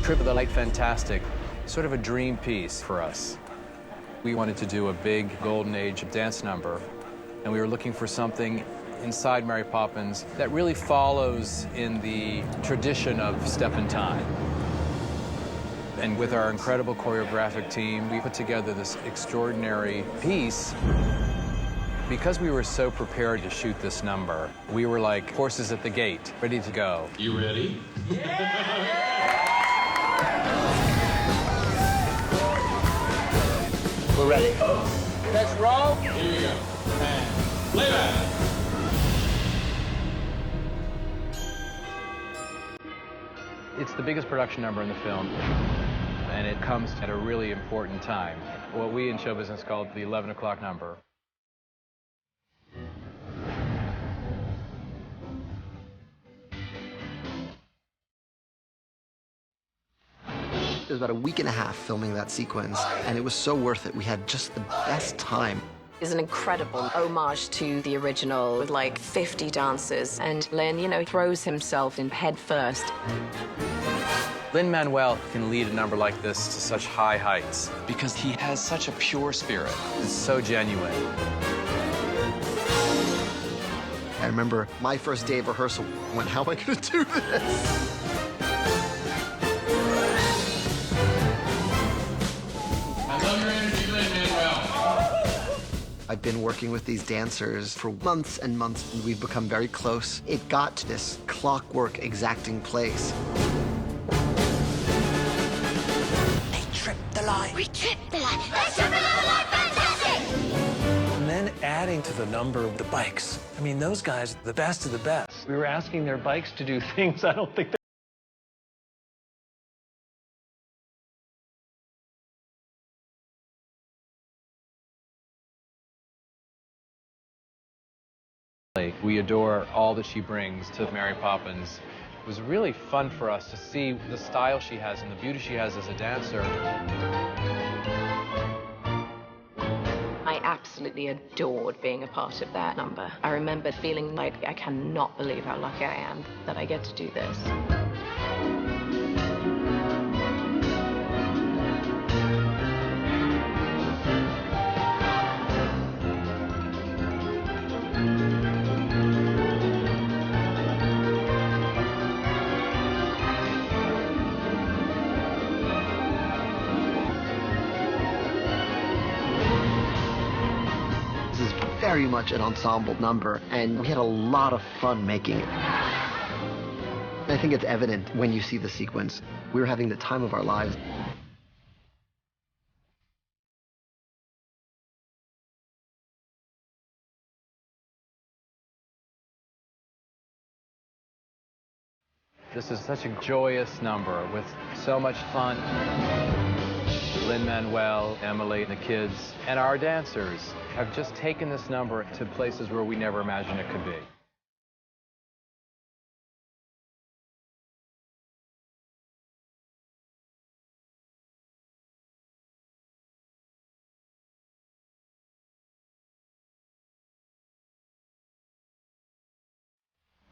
Trip of the Light Fantastic, sort of a dream piece for us. We wanted to do a big golden age dance number, and we were looking for something inside Mary Poppins that really follows in the tradition of Step in Time. And with our incredible choreographic team, we put together this extraordinary piece. Because we were so prepared to shoot this number, we were like horses at the gate, ready to go. You ready? Yeah! We're ready. Let's roll. Here you go. And playback. It's the biggest production number in the film, and it comes at a really important time. What we in show business call the 11 o'clock number. It was about a week and a half filming that sequence, and it was so worth it. We had just the best time. It's an incredible homage to the original with like 50 dancers, and Lin, you know, throws himself in head first. Lin-Manuel can lead a number like this to such high heights because he has such a pure spirit. It's so genuine. I remember my first day of rehearsal when, how am I going to do this? I've been working with these dancers for months and months, and we've become very close. It got to this clockwork exacting place. They tripped the line. We tripped the line. Let's trip the line, fantastic! And then adding to the number of the bikes. I mean, those guys, the best of the best. We were asking their bikes to do things I don't think We adore all that she brings to Mary Poppins. It was really fun for us to see the style she has and the beauty she has as a dancer. I absolutely adored being a part of that number. I remember feeling like I cannot believe how lucky I am that I get to do this. Very much an ensemble number, and we had a lot of fun making it. I think it's evident when you see the sequence. We were having the time of our lives. This is such a joyous number with so much fun. Lin-Manuel, Emily, the kids, and our dancers have just taken this number to places where we never imagined it could be.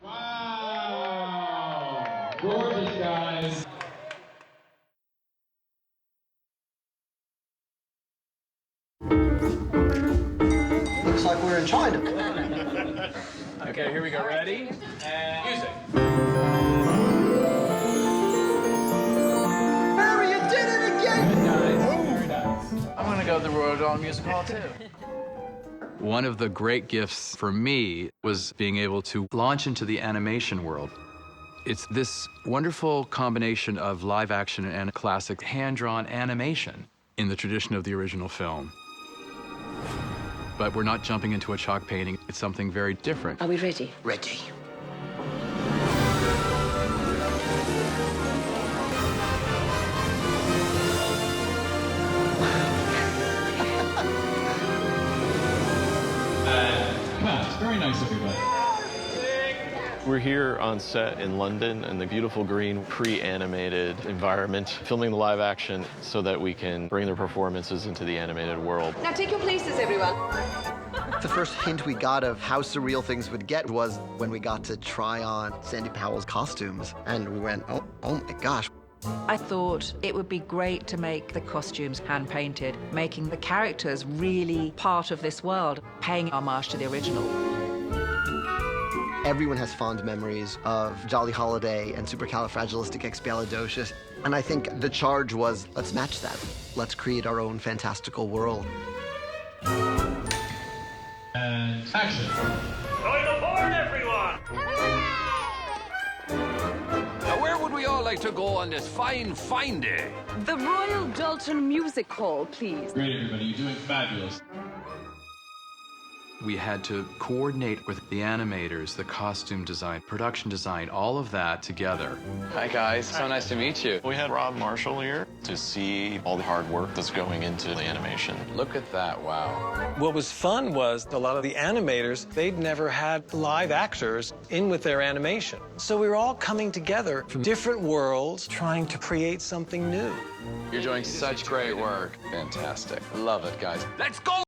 Wow! Gorgeous, guys. Looks like we're in China. Okay, here we go. Ready? And music. Mary, you did it again! Nice. Very nice. I'm going to go to the Royal Dawn Music Hall, too. One of the great gifts for me was being able to launch into the animation world. It's this wonderful combination of live action and classic hand-drawn animation in the tradition of the original film. But we're not jumping into a chalk painting. It's something very different. Are we ready? Ready. Very nice, everybody. We're here on set in London in the beautiful green pre-animated environment, filming the live action so that we can bring their performances into the animated world. Now take your places, everyone. The first hint we got of how surreal things would get was when we got to try on Sandy Powell's costumes. And we went, oh my gosh, I thought it would be great to make the costumes hand-painted, making the characters really part of this world, paying homage to the original. Everyone has fond memories of Jolly Holiday and Supercalifragilisticexpialidocious, and I think the charge was, let's match that. Let's create our own fantastical world. And action. Join aboard, everyone! Now, where would we all like to go on this fine day? The Royal Dalton Music Hall, please. Great, everybody. You're doing fabulous. We had to coordinate with the animators, the costume design, production design, all of that together. Hi, guys. So nice to meet you. We had Rob Marshall here to see all the hard work that's going into the animation. Look at that, wow. What was fun was a lot of the animators, they'd never had live actors in with their animation. So we were all coming together from different worlds, trying to create something new. You're doing such great work. Fantastic. Love it, guys. Let's go!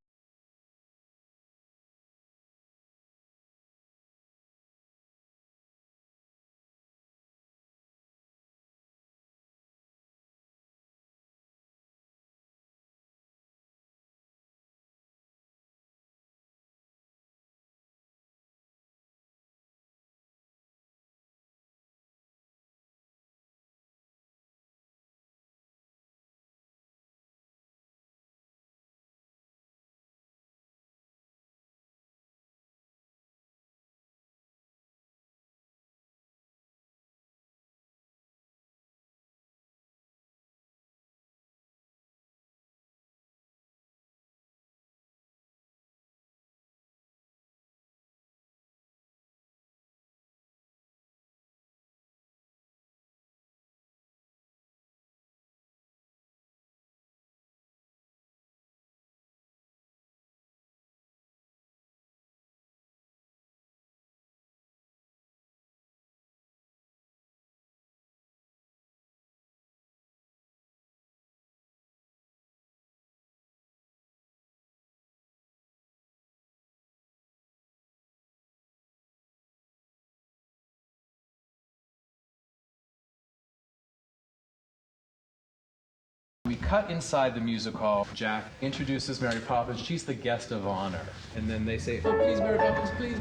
We cut inside the music hall. Jack introduces Mary Poppins. She's the guest of honor. And then they say, oh, please, Mary Poppins, please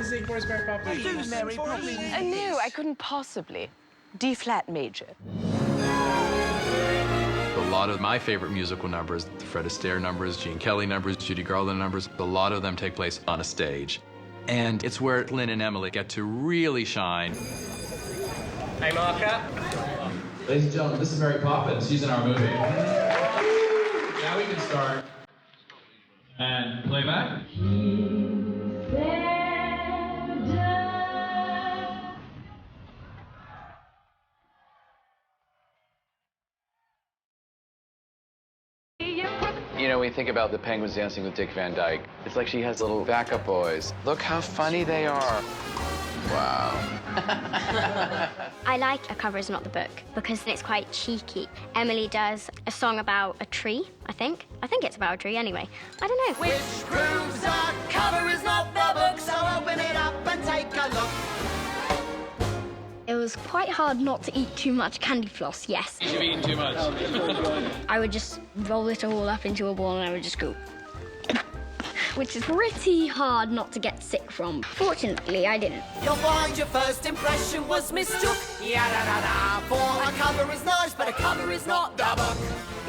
sing for us, Mary Poppins. Please, Mary Poppins. No, I couldn't possibly. D-flat major. A lot of my favorite musical numbers, the Fred Astaire numbers, Gene Kelly numbers, Judy Garland numbers, a lot of them take place on a stage. And it's where Lynn and Emily get to really shine. Hey, Marker. Ladies and gentlemen, this is Mary Poppins. She's in our movie. Now we can start. And playback. You know, when you think about the Penguins dancing with Dick Van Dyke, it's like she has little backup boys. Look how funny they are. Wow. I like A Cover Is Not the Book because it's quite cheeky. Emily does a song about a tree, I think. I think it's about a tree anyway. I don't know. Which proves our cover is not the book, so open it up and take a look. It was quite hard not to eat too much candy floss, yes. You've eaten too much. I would just roll it all up into a ball and I would just go. Which is pretty hard not to get sick from. Fortunately, I didn't. You'll find your first impression was mistook. Ya-da-da-da. For a cover is nice, but a cover is not the book.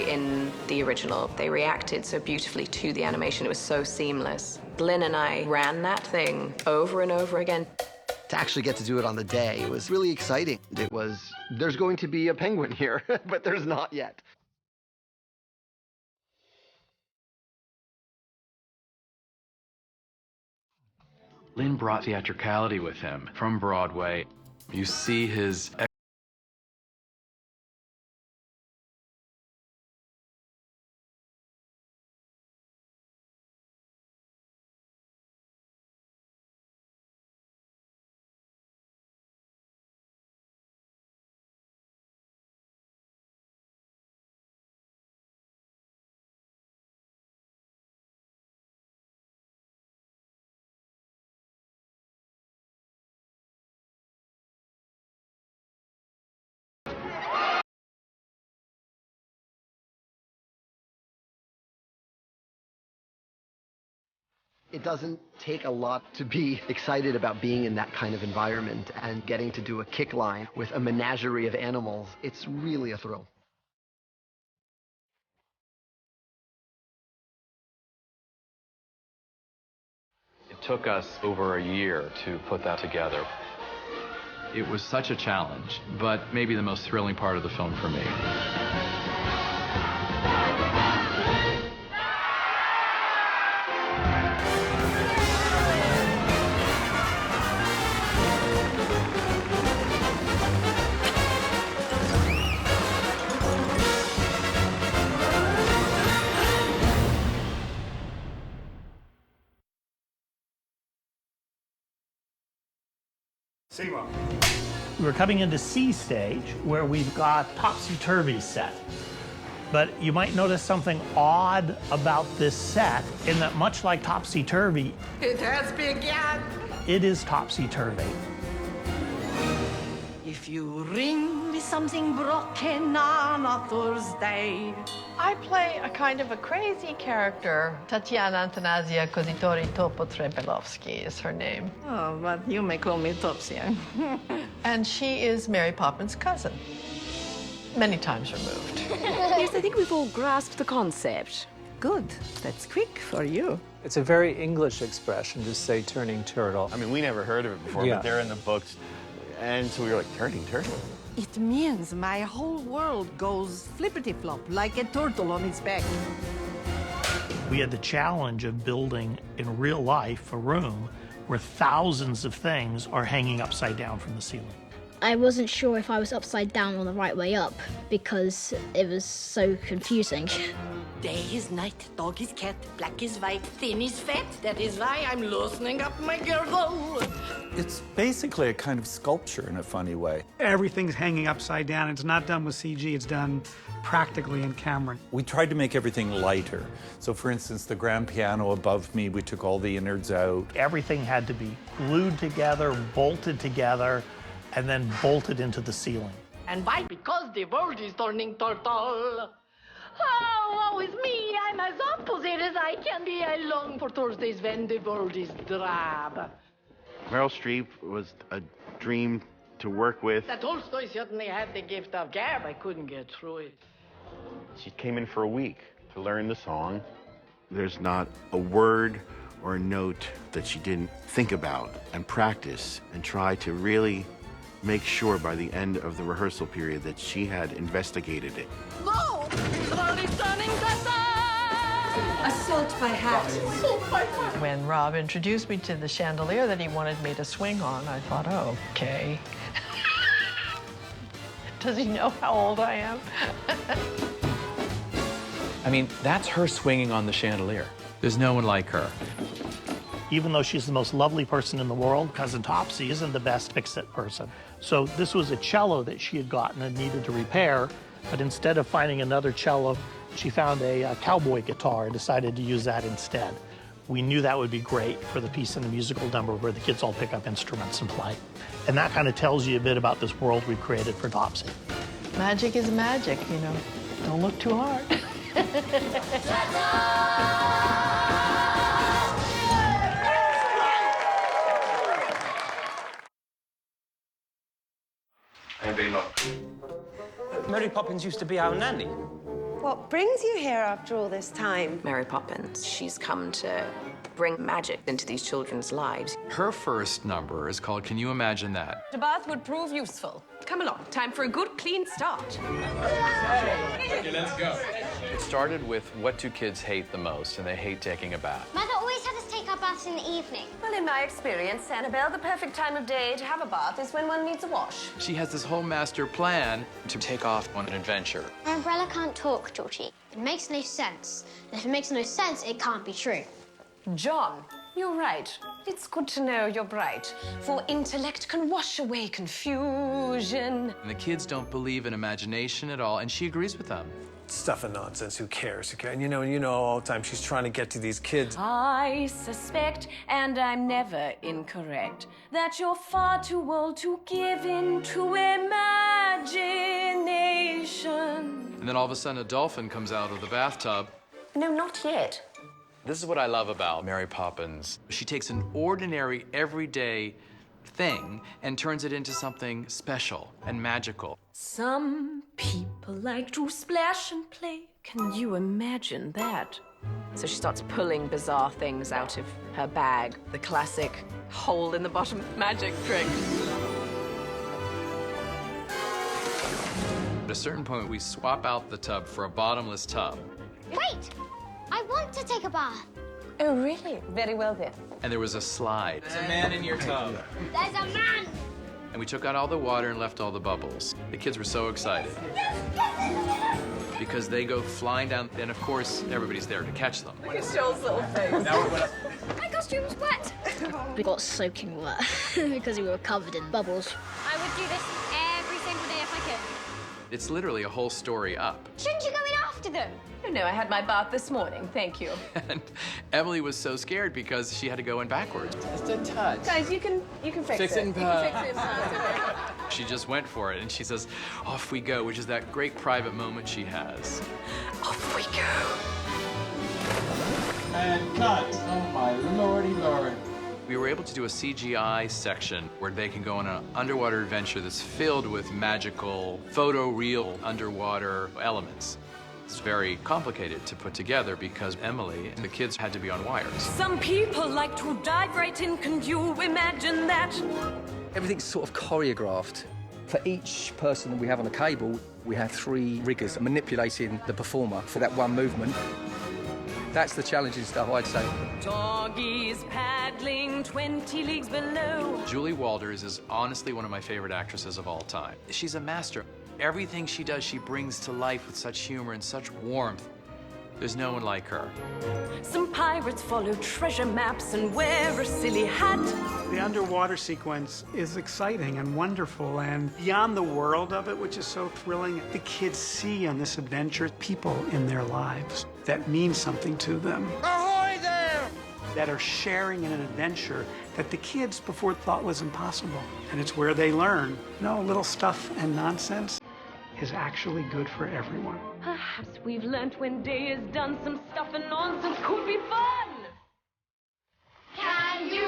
In the original, they reacted so beautifully to the animation. It was so seamless. Lynn and I ran that thing over and over again. To actually get to do it on the day, it was really exciting. It was, there's going to be a penguin here, but there's not yet. Lynn brought theatricality with him from Broadway. You see his It doesn't take a lot to be excited about being in that kind of environment and getting to do a kick line with a menagerie of animals. It's really a thrill. It took us over a year to put that together. It was such a challenge, but maybe the most thrilling part of the film for me. We're coming into C stage, where we've got topsy-turvy set. But you might notice something odd about this set, in that much like topsy-turvy, It has begun. it is topsy-turvy. If you ring with something broken on a Thursday. I play a kind of a crazy character. Tatiana Antanasia Kozitori Topo-Trebelovsky is her name. Oh, but you may call me Topsia. And she is Mary Poppins' cousin. Many times removed. Yes, I think we've all grasped the concept. Good. That's quick for you. It's a very English expression to say turning turtle. I mean, we never heard of it before, Yeah. but they're in the books. And so we were like, turning turtle? It means my whole world goes flippity-flop like a turtle on its back. We had the challenge of building, in real life, a room where thousands of things are hanging upside down from the ceiling. I wasn't sure if I was upside down or the right way up because it was so confusing. Day is night, dog is cat, black is white, thin is fat. That is why I'm loosening up my girdle. It's basically a kind of sculpture in a funny way. Everything's hanging upside down. It's not done with CG, it's done practically in camera. We tried to make everything lighter. So for instance, the grand piano above me, we took all the innards out. Everything had to be glued together, bolted together, and then bolted into the ceiling. And why? Because the world is turning turtle. Oh, woe is me. I'm as opposite as I can be. I long for Thursdays when the world is drab. Meryl Streep was a dream to work with. That Tolstoy certainly had the gift of gab. I couldn't get through it. She came in for a week to learn the song. There's not a word or a note that she didn't think about and practice and try to really make sure by the end of the rehearsal period that she had investigated it. No! The world is turning turtle! Assault by hat. Assault by hat. When Rob introduced me to the chandelier that he wanted me to swing on, I thought, oh, okay. Does he know how old I am? I mean, that's her swinging on the chandelier. There's no one like her. Even though she's the most lovely person in the world, Cousin Topsy isn't the best fix-it person. So this was a cello that she had gotten and needed to repair, but instead of finding another cello, she found a cowboy guitar and decided to use that instead. We knew that would be great for the piece in the musical number where the kids all pick up instruments and play. And that kind of tells you a bit about this world we've created for Topsy. Magic is magic, you know. Don't look too hard. Mary Poppins used to be our nanny. What brings you here after all this time? Mary Poppins. She's come to bring magic into these children's lives. Her first number is called Can You Imagine That? The bath would prove useful. Come along, time for a good, clean start. Okay, let's go. It started with what do kids hate the most, and they hate taking a bath. Mother always had us take our baths in the evening. Well, in my experience, Annabelle, the perfect time of day to have a bath is when one needs a wash. She has this whole master plan to take off on an adventure. Our umbrella can't talk, Georgie. It makes no sense. And if it makes no sense, it can't be true. John, you're right. It's good to know you're bright, for intellect can wash away confusion. And the kids don't believe in imagination at all, and she agrees with them. Stuff and nonsense. Who cares? And you know all the time she's trying to get to these kids. I suspect, and I'm never incorrect, that you're far too old to give in to imagination. And then all of a sudden, a dolphin comes out of the bathtub. No, not yet. This is what I love about Mary Poppins. She takes an ordinary, everyday thing and turns it into something special and magical. Some people like to splash and play. Can you imagine that? So she starts pulling bizarre things out of her bag. The classic hole in the bottom magic trick. At a certain point, we swap out the tub for a bottomless tub. Wait! I want to take a bath. Oh, really? Very well then. And there was a slide. There's a man in your tub. There's a man! And we took out all the water and left all the bubbles. The kids were so excited. Because they go flying down, and of course, everybody's there to catch them. Look at Joel's little face. My costume's wet. We got soaking wet because we were covered in bubbles. I would do this every single day if I could. It's literally a whole story up. Shouldn't you go in after them? Oh, no, I had my bath this morning. Thank you. And Emily was so scared because she had to go in backwards. Just a touch. Guys, you can fix it. You can fix it. She just went for it, and she says, "Off we go," which is that great private moment she has. Off we go. And cut. Oh, my lordy lord. We were able to do a CGI section where they can go on an underwater adventure that's filled with magical, photoreal underwater elements. It's very complicated to put together because Emily and the kids had to be on wires. Some people like to dive right in. Can you imagine that? Everything's sort of choreographed. For each person that we have on a cable, we have 3 riggers manipulating the performer for that one movement. That's the challenging stuff, I'd say. Doggies paddling 20 leagues below. Julie Walters is honestly one of my favorite actresses of all time. She's a master. Everything she does, she brings to life with such humor and such warmth. There's no one like her. Some pirates follow treasure maps and wear a silly hat. The underwater sequence is exciting and wonderful, and beyond the world of it, which is so thrilling, the kids see on this adventure people in their lives that mean something to them. Ahoy there! That are sharing in an adventure that the kids before thought was impossible. And it's where they learn, no, little stuff and nonsense is actually good for everyone. Perhaps we've learnt when day is done, some stuff and nonsense could be fun. Can you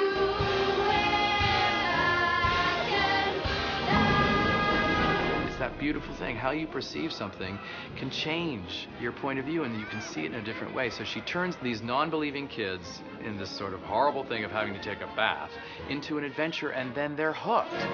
It's that beautiful thing. How you perceive something can change your point of view, and you can see it in a different way. So she turns these non-believing kids in this sort of horrible thing of having to take a bath into an adventure, and then they're hooked.